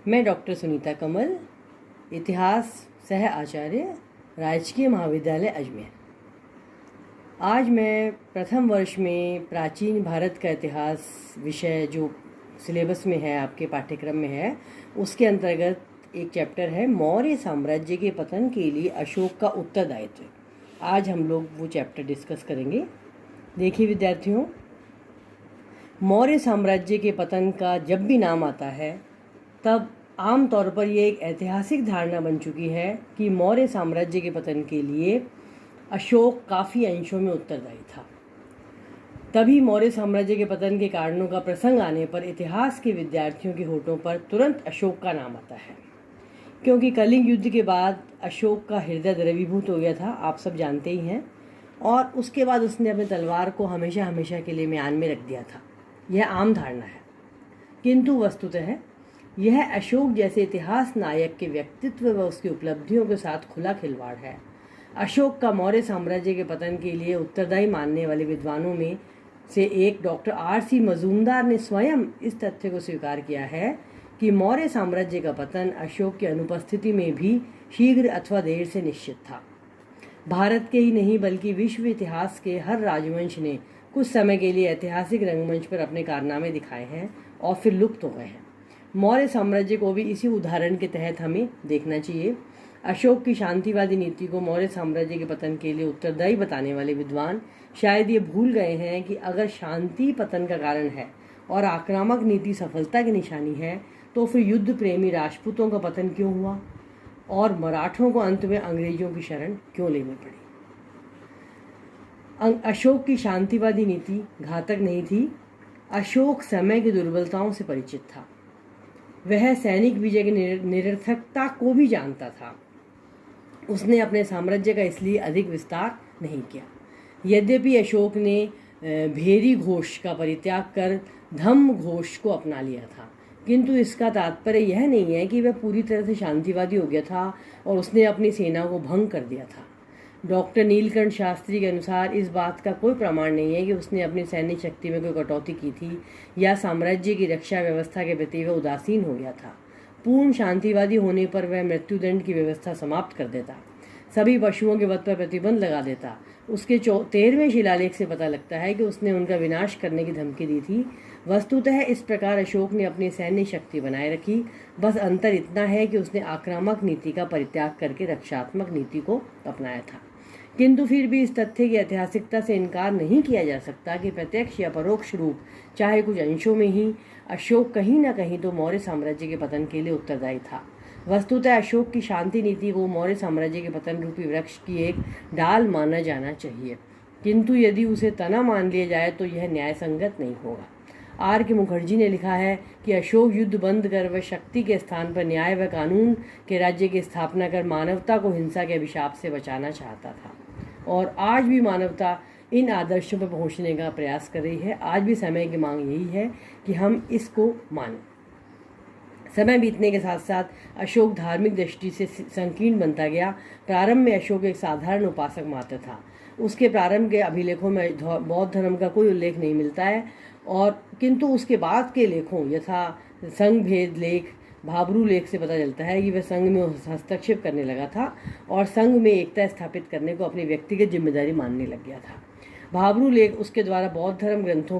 मैं डॉक्टर सुनीता कमल, इतिहास सह आचार्य, राजकीय महाविद्यालय अजमेर। आज मैं प्रथम वर्ष में प्राचीन भारत का इतिहास विषय जो सिलेबस में है, आपके पाठ्यक्रम में है, उसके अंतर्गत एक चैप्टर है मौर्य साम्राज्य के पतन के लिए अशोक का उत्तरदायित्व। आज हम लोग वो चैप्टर डिस्कस करेंगे। देखिए विद्यार्थियों, मौर्य साम्राज्य के पतन का जब भी नाम आता है तब आम तौर पर ये एक ऐतिहासिक धारणा बन चुकी है कि मौर्य साम्राज्य के पतन के लिए अशोक काफ़ी अंशों में उत्तरदायी था। तभी मौर्य साम्राज्य के पतन के कारणों का प्रसंग आने पर इतिहास के विद्यार्थियों के होठों पर तुरंत अशोक का नाम आता है, क्योंकि कलिंग युद्ध के बाद अशोक का हृदय द्रवीभूत हो गया था, आप सब जानते ही हैं। और उसके बाद उसने अपनी तलवार को हमेशा हमेशा के लिए म्यान में रख दिया था। यह आम धारणा है, किंतु वस्तुतः यह अशोक जैसे इतिहास नायक के व्यक्तित्व व उसकी उपलब्धियों के साथ खुला खिलवाड़ है। अशोक का मौर्य साम्राज्य के पतन के लिए उत्तरदायी मानने वाले विद्वानों में से एक डॉक्टर R.C. मजूमदार ने स्वयं इस तथ्य को स्वीकार किया है कि मौर्य साम्राज्य का पतन अशोक की अनुपस्थिति में भी शीघ्र अथवा देर से निश्चित था। भारत के ही नहीं बल्कि विश्व इतिहास के हर राजवंश ने कुछ समय के लिए ऐतिहासिक रंगमंच पर अपने कारनामे दिखाए हैं और फिर लुप्त हो गए हैं। मौर्य साम्राज्य को भी इसी उदाहरण के तहत हमें देखना चाहिए। अशोक की शांतिवादी नीति को मौर्य साम्राज्य के पतन के लिए उत्तरदायी बताने वाले विद्वान शायद ये भूल गए हैं कि अगर शांति पतन का कारण है और आक्रामक नीति सफलता की निशानी है, तो फिर युद्ध प्रेमी राजपूतों का पतन क्यों हुआ और मराठों को अंत में अंग्रेजों की शरण क्यों लेनी पड़ी। अशोक की शांतिवादी नीति घातक नहीं थी। अशोक समय की दुर्बलताओं से परिचित था। वह सैनिक विजय की निरर्थकता को भी जानता था। उसने अपने साम्राज्य का इसलिए अधिक विस्तार नहीं किया। यद्यपि अशोक ने भेरी घोष का परित्याग कर धम्म घोष को अपना लिया था, किंतु इसका तात्पर्य यह नहीं है कि वह पूरी तरह से शांतिवादी हो गया था और उसने अपनी सेना को भंग कर दिया था। डॉक्टर नीलकंठ शास्त्री के अनुसार इस बात का कोई प्रमाण नहीं है कि उसने अपनी सैन्य शक्ति में कोई कटौती की थी या साम्राज्य की रक्षा व्यवस्था के प्रति वह उदासीन हो गया था। पूर्ण शांतिवादी होने पर वह मृत्युदंड की व्यवस्था समाप्त कर देता, सभी पशुओं के वध पर प्रतिबंध लगा देता। उसके 13वें शिलालेख से पता लगता है कि उसने उनका विनाश करने की धमकी दी थी। वस्तुतः इस प्रकार अशोक ने अपनी सैन्य शक्ति बनाए रखी। बस अंतर इतना है कि उसने आक्रामक नीति का परित्याग करके रक्षात्मक नीति को अपनाया था। किंतु फिर भी इस तथ्य की ऐतिहासिकता से इनकार नहीं किया जा सकता कि प्रत्यक्ष या परोक्ष रूप, चाहे कुछ अंशों में ही, अशोक कहीं न कहीं तो मौर्य साम्राज्य के पतन के लिए उत्तरदायी था। वस्तुतः अशोक की शांति नीति को मौर्य साम्राज्य के पतन रूपी वृक्ष की एक डाल माना जाना चाहिए, किंतु यदि उसे तना मान लिया जाए तो यह न्यायसंगत नहीं होगा। R.K. मुखर्जी ने लिखा है कि अशोक युद्ध बंद कर वह शक्ति के स्थान पर न्याय व कानून के राज्य की स्थापना कर मानवता को हिंसा के अभिशाप से बचाना चाहता था, और आज भी मानवता इन आदर्शों पर पहुंचने का प्रयास कर रही है। आज भी समय की मांग यही है कि हम इसको मानें। समय बीतने के साथ साथ अशोक धार्मिक दृष्टि से संकीर्ण बनता गया। प्रारंभ में अशोक एक साधारण उपासक मात्र था। उसके प्रारंभ के अभिलेखों में बौद्ध धर्म का कोई उल्लेख नहीं मिलता है, और किंतु उसके बाद के लेखों यथा संघ भेद लेख, भाबरू लेख से पता चलता है कि वह संघ में हस्तक्षेप करने लगा था और संघ में एकता स्थापित करने को अपनी व्यक्तिगत जिम्मेदारी मानने लग गया था। भाबरू लेख उसके द्वारा बौद्ध धर्म ग्रंथों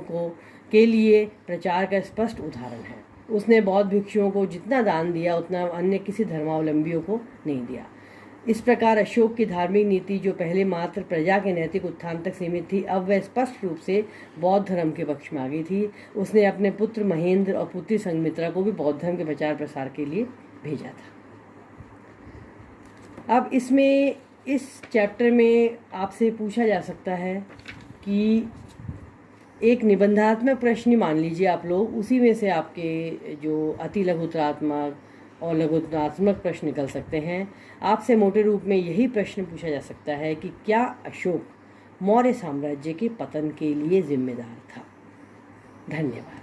के लिए प्रचार का स्पष्ट उदाहरण है। उसने बौद्ध भिक्षुओं को जितना दान दिया उतना अन्य किसी धर्मावलंबियों को नहीं दिया। इस प्रकार अशोक की धार्मिक नीति, जो पहले मात्र प्रजा के नैतिक उत्थान तक सीमित थी, अब वह स्पष्ट रूप से बौद्ध धर्म के पक्ष में आ गई थी। उसने अपने पुत्र महेंद्र और पुत्री संघमित्रा को भी बौद्ध धर्म के प्रचार प्रसार के लिए भेजा था। अब इसमें इस चैप्टर में आपसे पूछा जा सकता है कि एक निबंधात्मक प्रश्न मान लीजिए आप लोग, उसी में से आपके जो अति लघुतरात्मक और लघुतरात्मक प्रश्न निकल सकते हैं। आपसे मोटे रूप में यही प्रश्न पूछा जा सकता है कि क्या अशोक मौर्य साम्राज्य के पतन के लिए जिम्मेदार था। धन्यवाद।